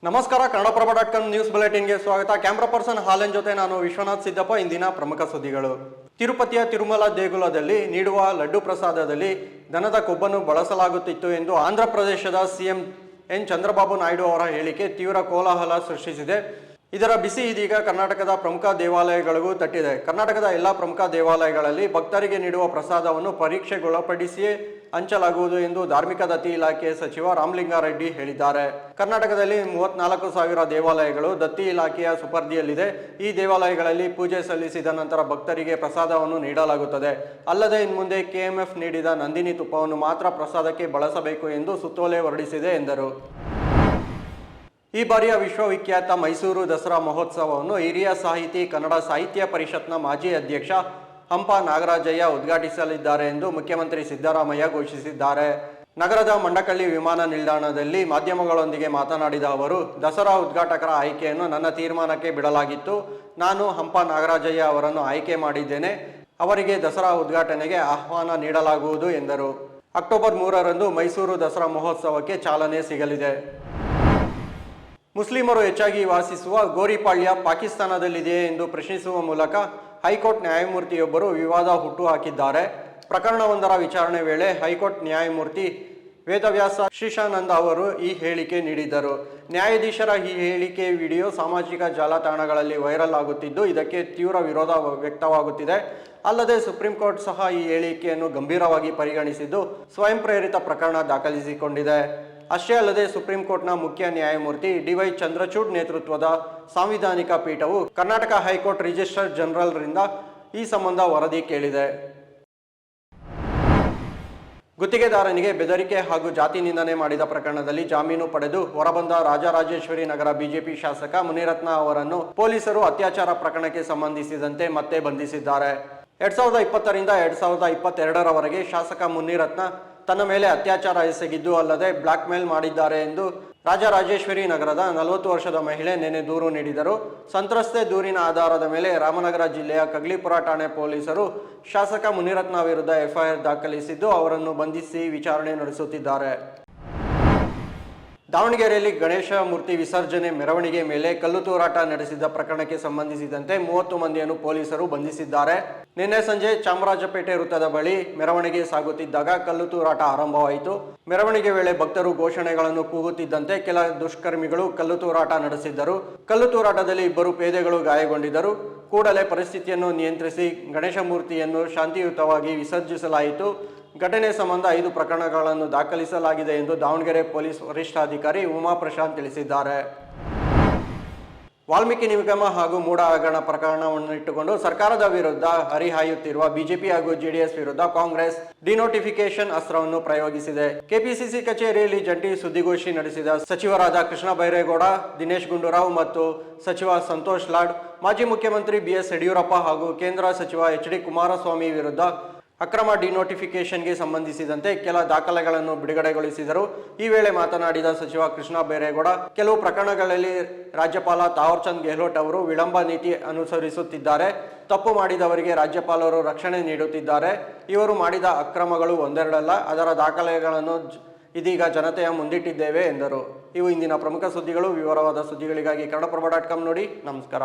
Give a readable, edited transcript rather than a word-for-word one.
ನಮಸ್ಕಾರ. ಕನ್ನಡಪ್ರಭ.com ನ್ಯೂಸ್ ಬುಲೆಟಿನ್ಗೆ ಸ್ವಾಗತ. Camera person ಹಾಲನ್ ಜೊತೆ ನಾನು ವಿಶ್ವನಾಥ್ ಸಿದ್ದಪ್ಪ. ಇಂದಿನ ಪ್ರಮುಖ ಸುದ್ದಿಗಳು. ತಿರುಪತಿಯ ತಿರುಮಲ ದೇಗುಲದಲ್ಲಿ ನೀಡುವ ಲಡ್ಡು ಪ್ರಸಾದದಲ್ಲಿ ದನದ ಕೊಬ್ಬನ್ನು ಬಳಸಲಾಗುತ್ತಿತ್ತು ಎಂದು ಆಂಧ್ರ ಪ್ರದೇಶದ ಸಿಎಂ ಎನ್ ಚಂದ್ರಬಾಬು ನಾಯ್ಡು ಅವರ ಹೇಳಿಕೆ ತೀವ್ರ ಕೋಲಾಹಲ ಸೃಷ್ಟಿಸಿದೆ. ಇದರ ಬಿಸಿ ಇದೀಗ ಕರ್ನಾಟಕದ ಪ್ರಮುಖ ದೇವಾಲಯಗಳಿಗೂ ತಟ್ಟಿದೆ. ಕರ್ನಾಟಕದ ಎಲ್ಲ ಪ್ರಮುಖ ದೇವಾಲಯಗಳಲ್ಲಿ ಭಕ್ತರಿಗೆ ನೀಡುವ ಪ್ರಸಾದವನ್ನು ಪರೀಕ್ಷೆಗೊಳಪಡಿಸಿಯೇ ಹಂಚಲಾಗುವುದು ಎಂದು ಧಾರ್ಮಿಕ ದತ್ತಿ ಇಲಾಖೆ ಸಚಿವ ರಾಮಲಿಂಗಾರೆಡ್ಡಿ ಹೇಳಿದ್ದಾರೆ. ಕರ್ನಾಟಕದಲ್ಲಿ 34,000 ದೇವಾಲಯಗಳು ದತ್ತಿ ಇಲಾಖೆಯ ಸುಪರ್ದಿಯಲ್ಲಿದೆ. ಈ ದೇವಾಲಯಗಳಲ್ಲಿ ಪೂಜೆ ಸಲ್ಲಿಸಿದ ನಂತರ ಭಕ್ತರಿಗೆ ಪ್ರಸಾದವನ್ನು ನೀಡಲಾಗುತ್ತದೆ. ಅಲ್ಲದೆ ಇನ್ಮುಂದೆ ಕೆಎಂಎಫ್ ನೀಡಿದ ನಂದಿನಿ ತುಪ್ಪವನ್ನು ಮಾತ್ರ ಪ್ರಸಾದಕ್ಕೆ ಬಳಸಬೇಕು ಎಂದು ಸುತ್ತೋಲೆ ಹೊರಡಿಸಿದೆ ಎಂದರು. ಈ ಬಾರಿಯ ವಿಶ್ವವಿಖ್ಯಾತ ಮೈಸೂರು ದಸರಾ ಮಹೋತ್ಸವವನ್ನು ಹಿರಿಯ ಸಾಹಿತಿ, ಕನ್ನಡ ಸಾಹಿತ್ಯ ಪರಿಷತ್ನ ಮಾಜಿ ಅಧ್ಯಕ್ಷ ಹಂಪ ನಾಗರಾಜಯ್ಯ ಉದ್ಘಾಟಿಸಲಿದ್ದಾರೆ ಎಂದು ಮುಖ್ಯಮಂತ್ರಿ ಸಿದ್ದರಾಮಯ್ಯ ಘೋಷಿಸಿದ್ದಾರೆ. ನಗರದ ಮಂಡಕಳ್ಳಿ ವಿಮಾನ ನಿಲ್ದಾಣದಲ್ಲಿ ಮಾಧ್ಯಮಗಳೊಂದಿಗೆ ಮಾತನಾಡಿದ ಅವರು, ದಸರಾ ಉದ್ಘಾಟಕರ ಆಯ್ಕೆಯನ್ನು ನನ್ನ ತೀರ್ಮಾನಕ್ಕೆ ಬಿಡಲಾಗಿತ್ತು. ನಾನು ಹಂಪ ನಾಗರಾಜಯ್ಯ ಅವರನ್ನು ಆಯ್ಕೆ ಮಾಡಿದ್ದೇನೆ. ಅವರಿಗೆ ದಸರಾ ಉದ್ಘಾಟನೆಗೆ ಆಹ್ವಾನ ನೀಡಲಾಗುವುದು ಎಂದರು. ಅಕ್ಟೋಬರ್ 3ರಂದು ಮೈಸೂರು ದಸರಾ ಮಹೋತ್ಸವಕ್ಕೆ ಚಾಲನೆ ಸಿಗಲಿದೆ. ಮುಸ್ಲಿಮರು ಹೆಚ್ಚಾಗಿ ವಾಸಿಸುವ ಗೋರಿಪಾಳ್ಯ ಪಾಕಿಸ್ತಾನದಲ್ಲಿದೆಯೇ ಎಂದು ಪ್ರಶ್ನಿಸುವ ಮೂಲಕ ಹೈಕೋರ್ಟ್ ನ್ಯಾಯಮೂರ್ತಿಯೊಬ್ಬರು ವಿವಾದ ಹುಟ್ಟುಹಾಕಿದ್ದಾರೆ. ಪ್ರಕರಣವೊಂದರ ವಿಚಾರಣೆ ವೇಳೆ ಹೈಕೋರ್ಟ್ ನ್ಯಾಯಮೂರ್ತಿ ವೇದವ್ಯಾಸ ಶ್ರೀಶಾನಂದ ಅವರು ಈ ಹೇಳಿಕೆ ನೀಡಿದ್ದರು. ನ್ಯಾಯಾಧೀಶರ ಈ ಹೇಳಿಕೆ ವಿಡಿಯೋ ಸಾಮಾಜಿಕ ಜಾಲತಾಣಗಳಲ್ಲಿ ವೈರಲ್ ಆಗುತ್ತಿದ್ದು, ಇದಕ್ಕೆ ತೀವ್ರ ವಿರೋಧ ವ್ಯಕ್ತವಾಗುತ್ತಿದೆ. ಅಲ್ಲದೆ ಸುಪ್ರೀಂ ಕೋರ್ಟ್ ಸಹ ಈ ಹೇಳಿಕೆಯನ್ನು ಗಂಭೀರವಾಗಿ ಪರಿಗಣಿಸಿದ್ದು ಸ್ವಯಂ ಪ್ರೇರಿತ ಪ್ರಕರಣ ದಾಖಲಿಸಿಕೊಂಡಿದೆ. ಅಷ್ಟೇ ಅಲ್ಲದೆ ಸುಪ್ರೀಂ ಕೋರ್ಟ್ನ ಮುಖ್ಯ ನ್ಯಾಯಮೂರ್ತಿ ಡಿವೈ ಚಂದ್ರಚೂಡ್ ನೇತೃತ್ವದ ಸಾಂವಿಧಾನಿಕ ಪೀಠವು ಕರ್ನಾಟಕ ಹೈಕೋರ್ಟ್ ರಿಜಿಸ್ಟ್ರಾರ್ ಜನರಲ್ರಿಂದ ಈ ಸಂಬಂಧ ವರದಿ ಕೇಳಿದೆ. ಗುತ್ತಿಗೆದಾರನಿಗೆ ಬೆದರಿಕೆ ಹಾಗೂ ಜಾತಿ ನಿಂದನೆ ಮಾಡಿದ ಪ್ರಕರಣದಲ್ಲಿ ಜಾಮೀನು ಪಡೆದು ಹೊರಬಂದ ರಾಜರಾಜೇಶ್ವರಿ ನಗರ ಬಿಜೆಪಿ ಶಾಸಕ ಮುನಿರತ್ನ ಅವರನ್ನು ಪೊಲೀಸರು ಅತ್ಯಾಚಾರ ಪ್ರಕರಣಕ್ಕೆ ಸಂಬಂಧಿಸಿದಂತೆ ಮತ್ತೆ ಬಂಧಿಸಿದ್ದಾರೆ. 2020ರಿಂದ 2022ರವರೆಗೆ ಶಾಸಕ ಮುನಿರತ್ನ ತನ್ನ ಮೇಲೆ ಅತ್ಯಾಚಾರ ಎಸಗಿದ್ದು ಅಲ್ಲದೆ ಬ್ಲಾಕ್ ಮೇಲ್ ಮಾಡಿದ್ದಾರೆ ಎಂದು ರಾಜರಾಜೇಶ್ವರಿ ನಗರದ 40 ವರ್ಷದ ಮಹಿಳೆ ನಿನ್ನೆ ದೂರು ನೀಡಿದರು. ಸಂತ್ರಸ್ತೆ ದೂರಿನ ಆಧಾರದ ಮೇಲೆ ರಾಮನಗರ ಜಿಲ್ಲೆಯ ಕಗ್ಲಿಪುರ ಠಾಣೆ ಪೊಲೀಸರು ಶಾಸಕ ಮುನಿರತ್ನ ವಿರುದ್ಧ ಎಫ್ಐಆರ್ ದಾಖಲಿಸಿದ್ದು ಅವರನ್ನು ಬಂಧಿಸಿ ವಿಚಾರಣೆ ನಡೆಸುತ್ತಿದ್ದಾರೆ. ದಾವಣಗೆರೆಯಲ್ಲಿ ಗಣೇಶ ಮೂರ್ತಿ ವಿಸರ್ಜನೆ ಮೆರವಣಿಗೆ ಮೇಲೆ ಕಲ್ಲು ತೂರಾಟ ನಡೆಸಿದ ಪ್ರಕರಣಕ್ಕೆ ಸಂಬಂಧಿಸಿದಂತೆ 30 ಮಂದಿಯನ್ನು ಪೊಲೀಸರು ಬಂಧಿಸಿದ್ದಾರೆ. ನಿನ್ನೆ ಸಂಜೆ ಚಾಮರಾಜಪೇಟೆ ವೃತ್ತದ ಬಳಿ ಮೆರವಣಿಗೆ ಸಾಗುತ್ತಿದ್ದಾಗ ಕಲ್ಲು ತೂರಾಟ ಆರಂಭವಾಯಿತು. ಮೆರವಣಿಗೆ ವೇಳೆ ಭಕ್ತರು ಘೋಷಣೆಗಳನ್ನು ಕೂಗುತ್ತಿದ್ದಂತೆ ಕೆಲ ದುಷ್ಕರ್ಮಿಗಳು ಕಲ್ಲು ತೂರಾಟ ನಡೆಸಿದ್ದರು. ಕಲ್ಲು ತೂರಾಟದಲ್ಲಿ 2 ಪೇದೆಗಳು ಗಾಯಗೊಂಡಿದ್ದರು. ಕೂಡಲೇ ಪರಿಸ್ಥಿತಿಯನ್ನು ನಿಯಂತ್ರಿಸಿ ಗಣೇಶ ಮೂರ್ತಿಯನ್ನು ಶಾಂತಿಯುತವಾಗಿ ವಿಸರ್ಜಿಸಲಾಯಿತು. ಘಟನೆ ಸಂಬಂಧ 5 ಪ್ರಕರಣಗಳನ್ನು ದಾಖಲಿಸಲಾಗಿದೆ ಎಂದು ದಾವಣಗೆರೆ ಪೊಲೀಸ್ ವರಿಷ್ಠಾಧಿಕಾರಿ ಉಮಾ ಪ್ರಶಾಂತ್ ತಿಳಿಸಿದ್ದಾರೆ. ವಾಲ್ಮೀಕಿ ನಿಗಮ ಹಾಗೂ ಮೂಡ ಹಗರಣ ಪ್ರಕರಣವನ್ನಿಟ್ಟುಕೊಂಡು ಸರ್ಕಾರದ ವಿರುದ್ಧ ಹರಿಹಾಯುತ್ತಿರುವ ಬಿಜೆಪಿ ಹಾಗೂ ಜೆಡಿಎಸ್ ವಿರುದ್ಧ ಕಾಂಗ್ರೆಸ್ ಡಿನೋಟಿಫಿಕೇಶನ್ ಅಸ್ತ್ರವನ್ನು ಪ್ರಯೋಗಿಸಿದೆ. ಕೆಪಿಸಿಸಿ ಕಚೇರಿಯಲ್ಲಿ ಜಂಟಿ ಸುದ್ದಿಗೋಷ್ಠಿ ನಡೆಸಿದ ಸಚಿವರಾದ ಕೃಷ್ಣ ಬೈರೇಗೌಡ, ದಿನೇಶ್ ಗುಂಡೂರಾವ್ ಮತ್ತು ಸಚಿವ ಸಂತೋಷ್ ಲಾಡ್, ಮಾಜಿ ಮುಖ್ಯಮಂತ್ರಿ ಬಿಎಸ್ ಯಡಿಯೂರಪ್ಪ ಹಾಗೂ ಕೇಂದ್ರ ಸಚಿವ ಎಚ್.ಡಿ. ಕುಮಾರಸ್ವಾಮಿ ವಿರುದ್ಧ ಅಕ್ರಮ ಡಿನೋಟಿಫಿಕೇಶನ್ಗೆ ಸಂಬಂಧಿಸಿದಂತೆ ಕೆಲ ದಾಖಲೆಗಳನ್ನು ಬಿಡುಗಡೆಗೊಳಿಸಿದರು. ಈ ವೇಳೆ ಮಾತನಾಡಿದ ಸಚಿವ ಕೃಷ್ಣ ಬೈರೇಗೌಡ, ಕೆಲವು ಪ್ರಕರಣಗಳಲ್ಲಿ ರಾಜ್ಯಪಾಲ ತಾವರ್ಚಂದ್ ಗೆಹ್ಲೋಟ್ ಅವರು ವಿಳಂಬ ನೀತಿ ಅನುಸರಿಸುತ್ತಿದ್ದಾರೆ. ತಪ್ಪು ಮಾಡಿದವರಿಗೆ ರಾಜ್ಯಪಾಲರು ರಕ್ಷಣೆ ನೀಡುತ್ತಿದ್ದಾರೆ. ಇವರು ಮಾಡಿದ ಅಕ್ರಮಗಳು ಒಂದೆರಡಲ್ಲ, ಅದರ ದಾಖಲೆಗಳನ್ನು ಇದೀಗ ಜನತೆಯ ಮುಂದಿಟ್ಟಿದ್ದೇವೆ ಎಂದರು. ಇವು ಇಂದಿನ ಪ್ರಮುಖ ಸುದ್ದಿಗಳು. ವಿವರವಾದ ಸುದ್ದಿಗಳಿಗಾಗಿ ಕನ್ನಡಪ್ರಭ.com ನೋಡಿ. ನಮಸ್ಕಾರ.